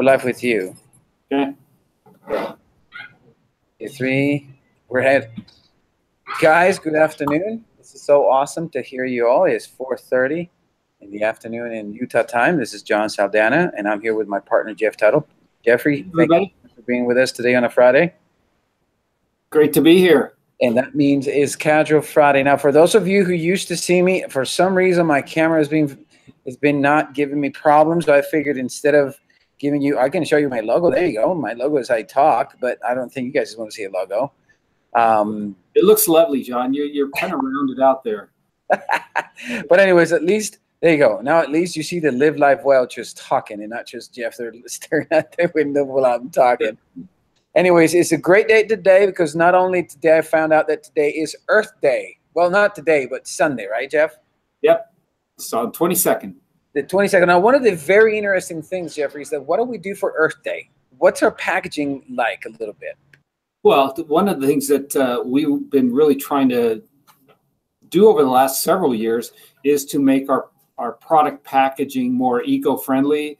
We're live with you. Okay. 3, we're ahead. Guys, good afternoon. This is so awesome to hear you all. It's 4:30 in the afternoon in Utah time. This is John Saldana, and I'm here with my partner, Jeff Tuttle. Jeffrey, thank you for being with us today on a Friday. Great to be here. And that means it's Casual Friday. Now, for those of you who used to see me, for some reason, my camera has been not giving me problems. So I figured instead of giving you, I can show you my logo. There you go. My logo is I talk, but I don't think you guys want to see a logo. It looks lovely, John. You're kind of rounded out there. But anyways, at least, there you go. Now at least you see the Live Live Well just talking and not just Jeff there staring out the window while I'm talking. Anyways, it's a great day today because not only today I found out that today is Earth Day. Well, not today, but Sunday, right, Jeff? Yep. So 22nd. The 22nd. Now, one of the very interesting things, Jeffrey, is that what do we do for Earth Day? What's our packaging like a little bit? Well, one of the things that we've been really trying to do over the last several years is to make our product packaging more eco-friendly,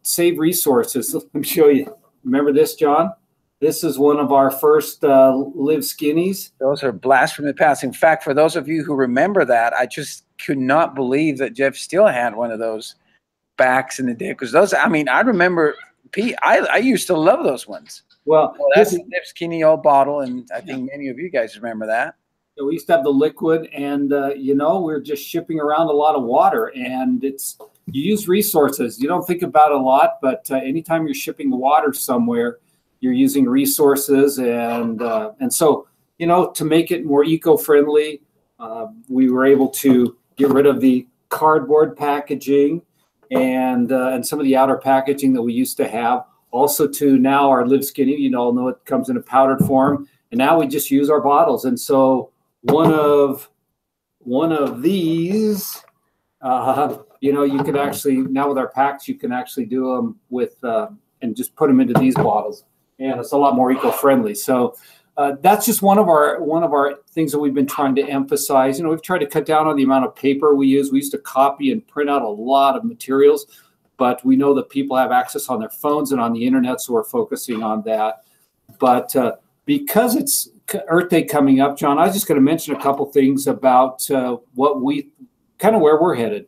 save resources. Let me show you. Remember this, John? This is one of our first LIV Skinnies. Those are blasts from the past. In fact, for those of you who remember that, I just could not believe that Jeff still had one of those backs in the day. Because those, I mean, I remember, I used to love those ones. Well, that's a LIV Skinny old bottle, and I think many of you guys remember that. We used to have the liquid, and, we're just shipping around a lot of water, and you use resources. You don't think about it a lot, but anytime you're shipping water somewhere, you're using resources. And so, to make it more eco-friendly, we were able to get rid of the cardboard packaging and some of the outer packaging that we used to have. Also to now our LIV Skinny, you all know it comes in a powdered form, and now we just use our bottles. And so one of these, you could actually, now with our packs, you can actually do them with, and just put them into these bottles. And it's a lot more eco-friendly. So that's just one of our things that we've been trying to emphasize. We've tried to cut down on the amount of paper we use. We used to copy and print out a lot of materials, but we know that people have access on their phones and on the internet, so we're focusing on that. But because it's Earth Day coming up, John, I was just going to mention a couple things about where we're headed.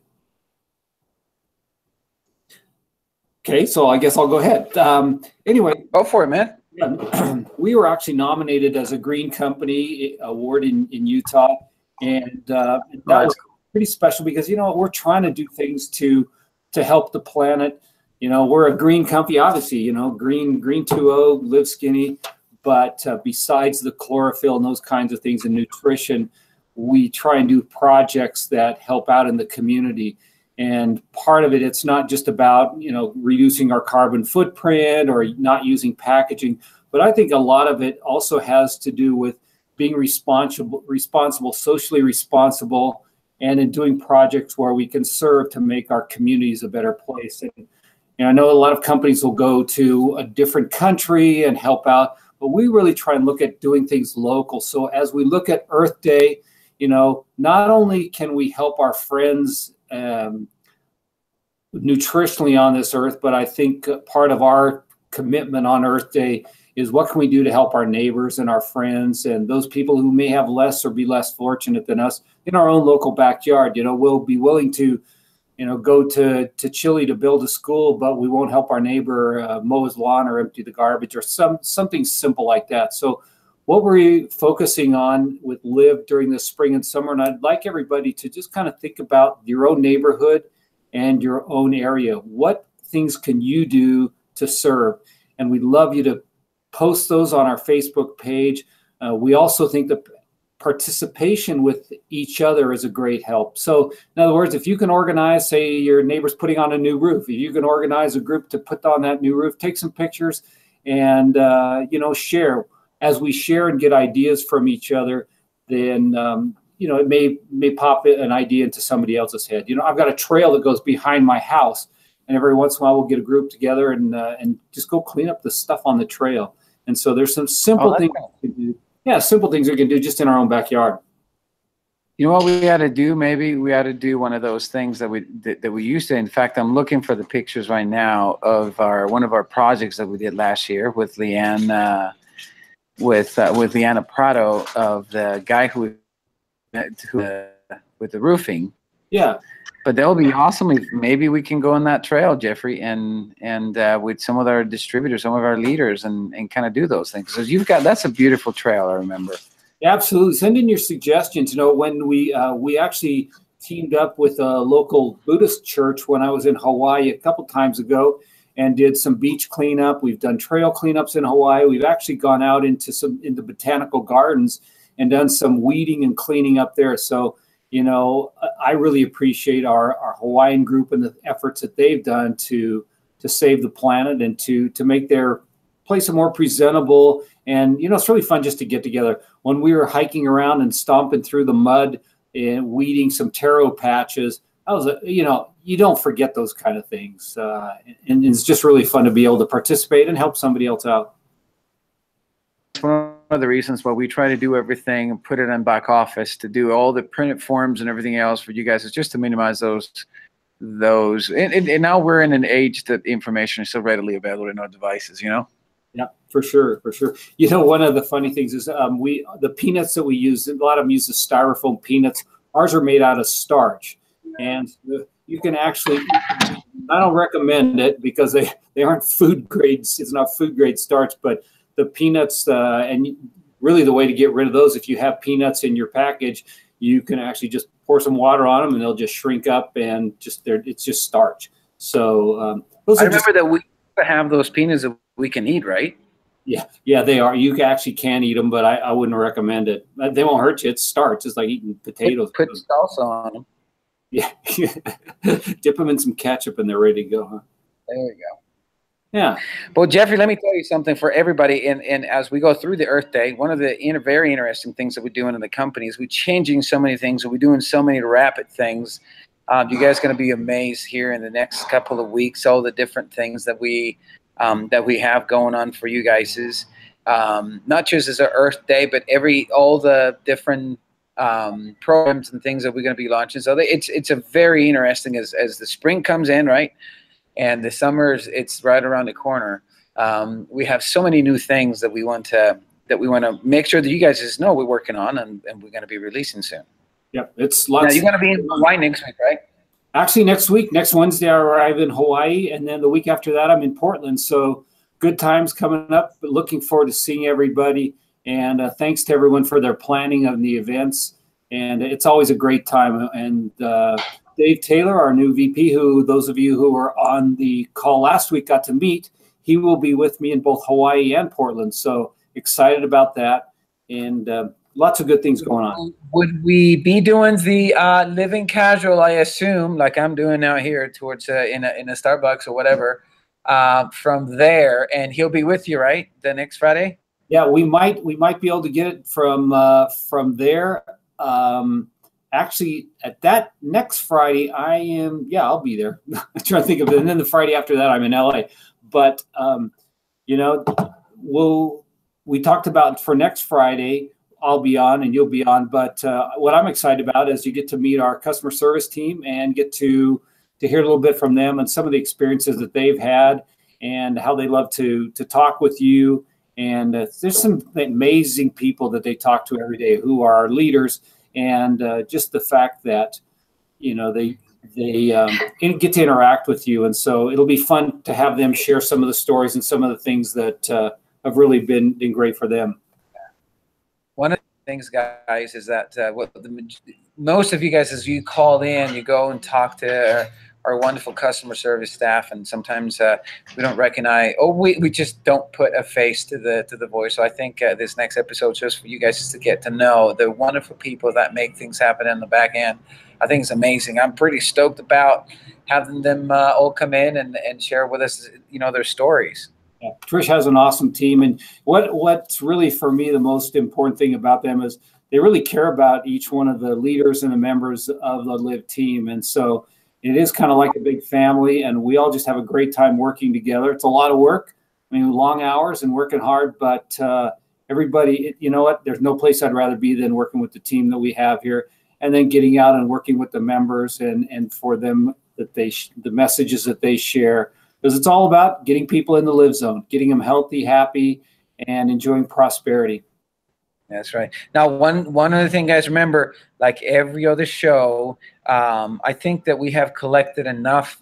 Okay, so I guess I'll go ahead. Anyway. Go for it, man. Yeah, we were actually nominated as a Green Company Award in Utah, and that was pretty special because, we're trying to do things to help the planet. We're a green company, obviously, green 2.0, LIV Skinny, but besides the chlorophyll and those kinds of things and nutrition, we try and do projects that help out in the community. And part of it, it's not just about, reducing our carbon footprint or not using packaging, but I think a lot of it also has to do with being responsible, socially responsible, and in doing projects where we can serve to make our communities a better place. And I know a lot of companies will go to a different country and help out, but we really try and look at doing things local. So as we look at Earth Day, not only can we help our friends nutritionally on this earth, but I think part of our commitment on Earth Day is what can we do to help our neighbors and our friends and those people who may have less or be less fortunate than us in our own local backyard. We'll be willing to, go to Chile to build a school, but we won't help our neighbor mow his lawn or empty the garbage or something simple like that. So what we're focusing on with LIV during the spring and summer, and I'd like everybody to just kind of think about your own neighborhood and your own area. What things can you do to serve? And we'd love you to post those on our Facebook page. We also think that participation with each other is a great help. So in other words, if you can organize, say your neighbor's putting on a new roof, if you can organize a group to put on that new roof, take some pictures and, share. As we share and get ideas from each other, then, it may pop an idea into somebody else's head. I've got a trail that goes behind my house, and every once in a while we'll get a group together and just go clean up the stuff on the trail. And so there's some simple things we can do. Yeah, simple things we can do just in our own backyard. You know what we ought to do? Maybe we ought to do one of those things that we used to. In fact, I'm looking for the pictures right now of one of our projects that we did last year with Leanne, with Leanna Prado, of the guy who with the roofing. Yeah. But that would be awesome if maybe we can go on that trail, Jeffrey, and with some of our distributors, some of our leaders, and kind of do those things. Because that's a beautiful trail, I remember. Absolutely. Send in your suggestions. You know, when we actually teamed up with a local Buddhist church when I was in Hawaii a couple times ago and did some beach cleanup. We've done trail cleanups in Hawaii. We've actually gone out into the botanical gardens and done some weeding and cleaning up there. So, you know, I really appreciate our Hawaiian group and the efforts that they've done to save the planet and to make their place a more presentable. And, you know, it's really fun just to get together. When we were hiking around and stomping through the mud and weeding some taro patches, you know, you don't forget those kind of things. And it's just really fun to be able to participate and help somebody else out. It's one of the reasons why we try to do everything and put it in back office, to do all the printed forms and everything else for you guys, is just to minimize those. And now we're in an age that information is so readily available in our devices, you know? Yeah, for sure, for sure. You know, one of the funny things is the peanuts that we use, a lot of them use the styrofoam peanuts. Ours are made out of starch. And you can actually, I don't recommend it because they aren't food grades. It's not food grade starch, but the peanuts, and really the way to get rid of those, if you have peanuts in your package, you can actually just pour some water on them and they'll just shrink up and it's just starch. So I remember that we have those peanuts that we can eat, right? Yeah, they are. You actually can eat them, but I wouldn't recommend it. They won't hurt you. It's starch. It's like eating potatoes. Put salsa on them. Yeah. Dip them in some ketchup and they're ready to go, huh? There you go. Yeah. Well, Jeffrey, let me tell you something for everybody. And as we go through the Earth Day, one of the very interesting things that we're doing in the company is we're changing so many things, and we're doing so many rapid things. You guys are going to be amazed here in the next couple of weeks, all the different things that we have going on for you guys. Is not just as an Earth Day, but all the different programs and things that we're going to be launching. So it's a very interesting as the spring comes in, right? And the summer it's right around the corner. We have so many new things that we want to make sure that you guys just know we're working on, and we're going to be releasing soon. Yep, it's lots. Now, you're going to be in Hawaii next week, right? Actually, next Wednesday, I arrive in Hawaii, and then the week after that, I'm in Portland. So good times coming up. But looking forward to seeing everybody. And thanks to everyone for their planning of the events. And it's always a great time. And Dave Taylor, our new VP, who those of you who were on the call last week got to meet, he will be with me in both Hawaii and Portland. So excited about that. And lots of good things going on. Would we be doing the living casual, I assume, like I'm doing now here towards in a Starbucks or whatever, from there, and he'll be with you, right, the next Friday? Yeah, we might be able to get it from there. Actually, at that next Friday, I'll be there. I'm trying to think of it. And then the Friday after that, I'm in LA. But, you know, we talked about for next Friday, I'll be on and you'll be on. But what I'm excited about is you get to meet our customer service team and get to hear a little bit from them and some of the experiences that they've had and how they love to talk with you. And there's some amazing people that they talk to every day who are our leaders. And just the fact that, you know, they get to interact with you. And so it'll be fun to have them share some of the stories and some of the things that have really been great for them. One of the things, guys, is that most of you guys, as you call in, you go and talk to our wonderful customer service staff, and sometimes we don't recognize, we just don't put a face to the voice. So I think this next episode, just for you guys, is to get to know the wonderful people that make things happen in the back end. I think it's amazing. I'm pretty stoked about having them all come in and share with us, you know, their stories. Yeah, Trish has an awesome team, and what's really for me the most important thing about them is they really care about each one of the leaders and the members of the LIV team, and so it is kind of like a big family, and we all just have a great time working together. It's a lot of work, I mean, long hours and working hard, but everybody, you know what? There's no place I'd rather be than working with the team that we have here, and then getting out and working with the members and for them that the messages that they share, because it's all about getting people in the live zone, getting them healthy, happy, and enjoying prosperity. That's right. Now, one other thing, guys, remember, like every other show, I think that we have collected enough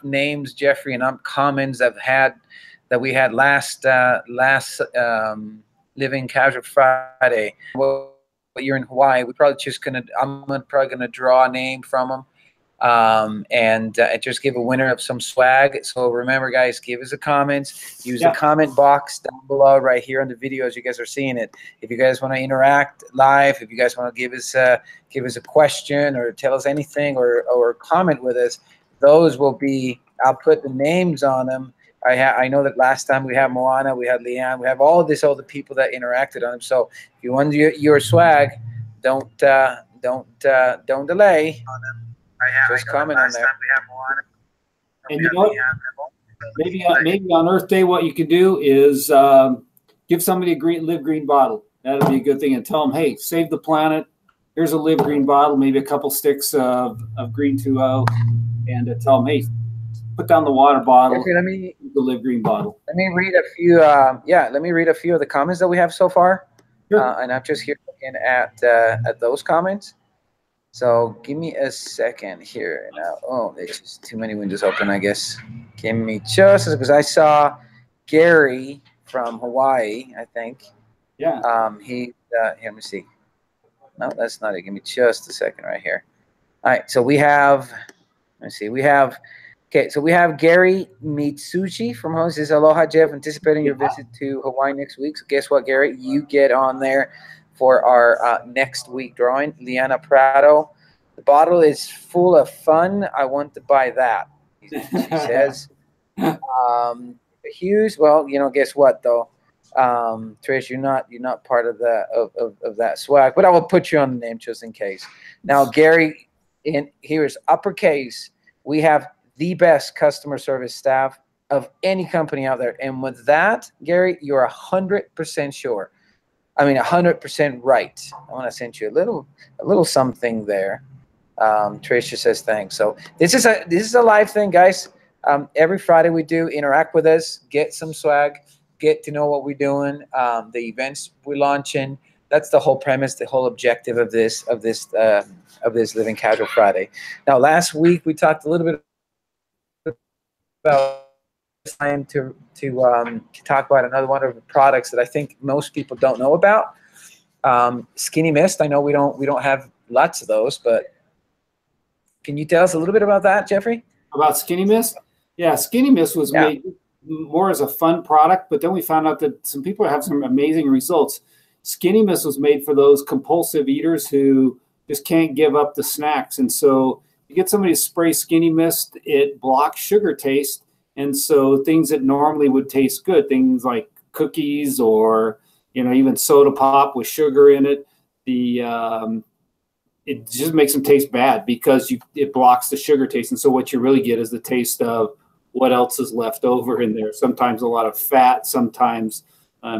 names, Jeffrey, enough comments that we had last Living Casual Friday. Well, you're in Hawaii. I'm probably gonna draw a name from them. And just give a winner of some swag. So remember, guys, give us a comments. Use the comment box down below right here on the video as you guys are seeing it. If you guys want to interact live, if you guys want to give us a question or tell us anything or comment with us, those will be. I'll put the names on them. I know that last time we had Moana, we had Leanne, we have all the people that interacted on them. So if you want your swag, don't delay. Just comment on there. And you know what? Maybe on Earth Day, what you can do is give somebody a Live Green bottle. That'll be a good thing, and tell them, hey, save the planet. Here's a Live Green bottle, maybe a couple sticks of Green 2O, and tell them, hey, put down the water bottle. Okay, the Live Green bottle. Let me read a few. Let me read a few of the comments that we have so far. Sure. And I'm just here looking at those comments. So give me a second here now. Oh, it's just too many windows open, I guess. Give me just because I saw Gary from Hawaii, I think. Yeah. Here, let me see. No, that's not it. Give me just a second right here. All right. So we have. Let's see. We have. Okay, so we have Gary Mitsuchi from Hawaii. Says, aloha, Jeff. Anticipating your visit to Hawaii next week. So guess what, Gary? You get on there for our next week drawing. Liana Prado, the bottle is full of fun. I want to buy that. She says. Hughes. Well, guess what though, Trish, you're not part of that swag, but I will put you on the name just in case. Now, Gary, here's uppercase. We have the best customer service staff of any company out there, and with that, Gary, you're 100% sure. I mean, 100% right. I want to send you a little something there. Tricia says thanks. So this is a live thing, guys. Every Friday we do. Interact with us, get some swag, get to know what we're doing, the events we're launching. That's the whole premise, the whole objective of this Living Casual Friday. Now, last week we talked a little bit about time to talk about another one of the products that I think most people don't know about. Skinny Mist. I know we don't have lots of those, but can you tell us a little bit about that, Jeffrey? About Skinny Mist? Yeah, Skinny Mist was made more as a fun product, but then we found out that some people have some amazing results. Skinny Mist was made for those compulsive eaters who just can't give up the snacks, and so you get somebody to spray Skinny Mist, it blocks sugar taste. And so things that normally would taste good, things like cookies or, even soda pop with sugar in it, it just makes them taste bad because it blocks the sugar taste. And so what you really get is the taste of what else is left over in there. Sometimes a lot of fat, sometimes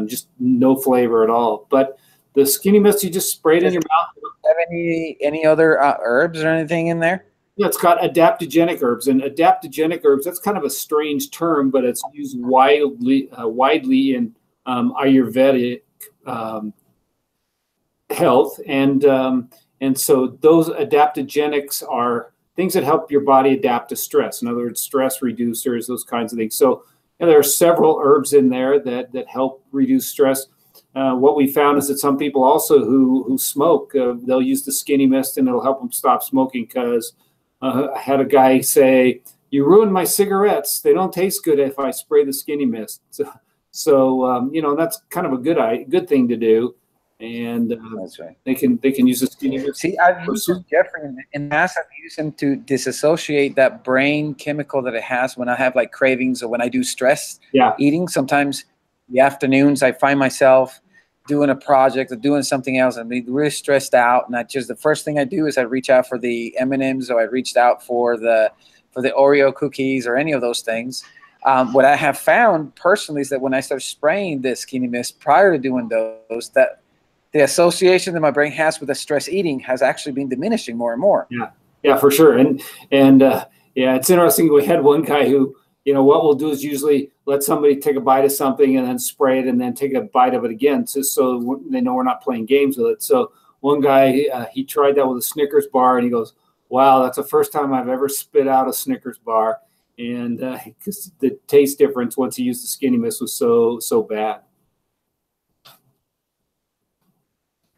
just no flavor at all. But the Skinny Mist, you just spray it in your mouth. Have any other herbs or anything in there? Yeah, it's got adaptogenic herbs, and adaptogenic herbs, that's kind of a strange term, but it's used widely in Ayurvedic health. And so those adaptogenics are things that help your body adapt to stress. In other words, stress reducers, those kinds of things. So there are several herbs in there that help reduce stress. What we found is that some people also who smoke, they'll use the Skinny Mist and it'll help them stop smoking because I had a guy say, "You ruined my cigarettes. They don't taste good if I spray the Skinny Mist." So that's kind of a good thing to do, and that's right. They can use the Skinny Mist. See, I've used Jeffrey in the past. I've used him to disassociate that brain chemical that it has when I have like cravings or when I do stress eating. Sometimes in the afternoons I find myself doing a project or doing something else and be really stressed out, and the first thing I do is I reach out for the M&Ms, or I reached out for the Oreo cookies or any of those things. What I have found personally is that when I start spraying the Skinny Mist prior to doing those, that the association that my brain has with the stress eating has actually been diminishing more and more. Yeah, for sure. And yeah, it's interesting. We had one guy who, what we'll do is usually let somebody take a bite of something and then spray it and then take a bite of it again, just so they know we're not playing games with it. So one guy, he tried that with a Snickers bar, and he goes, "Wow, that's the first time I've ever spit out a Snickers bar." And because the taste difference once he used the Skinny Mist was so bad.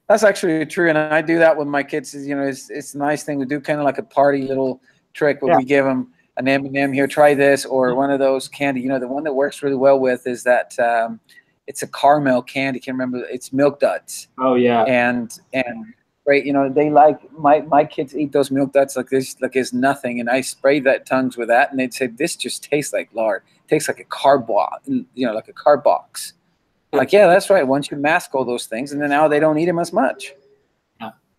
That's actually true, and I do that with my kids. It's a nice thing to do, kind of like a party little trick where we give them an M&M, here, try this, or one of those candy. The one that works really well with is that it's a caramel candy. Can't remember. It's Milk Duds. Oh yeah. And right, they like my kids eat those Milk Duds like this, like it's nothing. And I spray that tongues with that, and they'd say this just tastes like lard. It tastes like a carb box, like a carb box. Like, yeah, that's right. Once you mask all those things, and then now they don't eat them as much.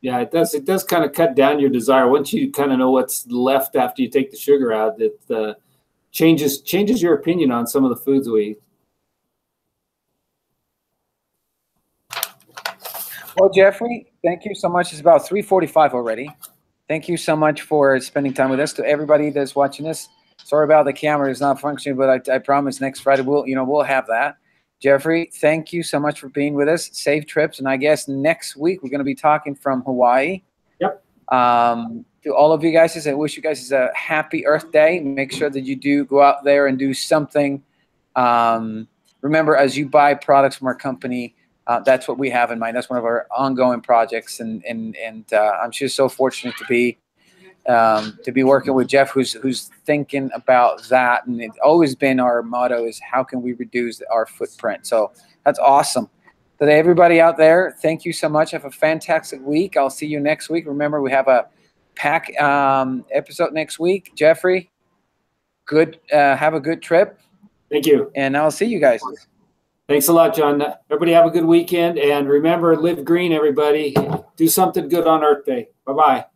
Yeah, it does. It does kind of cut down your desire. Once you kind of know what's left after you take the sugar out, it changes your opinion on some of the foods we eat. Well, Jeffrey, thank you so much. It's about 3:45 already. Thank you so much for spending time with us. To everybody that's watching this, sorry about the camera is not functioning, but I promise next Friday we'll have that. Jeffrey, thank you so much for being with us. Safe trips, and I guess next week we're going to be talking from Hawaii. Yep. To all of you guys, I wish you guys a happy Earth Day. Make sure that you do go out there and do something. Remember, as you buy products from our company, that's what we have in mind. That's one of our ongoing projects, and I'm just so fortunate to be working with Jeff, who's thinking about that. And it's always been our motto is how can we reduce our footprint? So that's awesome. So everybody out there, thank you so much. Have a fantastic week. I'll see you next week. Remember, we have a pack episode next week. Jeffrey, have a good trip. Thank you. And I'll see you guys. Thanks a lot, John. Everybody have a good weekend. And remember, live green, everybody. Do something good on Earth Day. Bye-bye.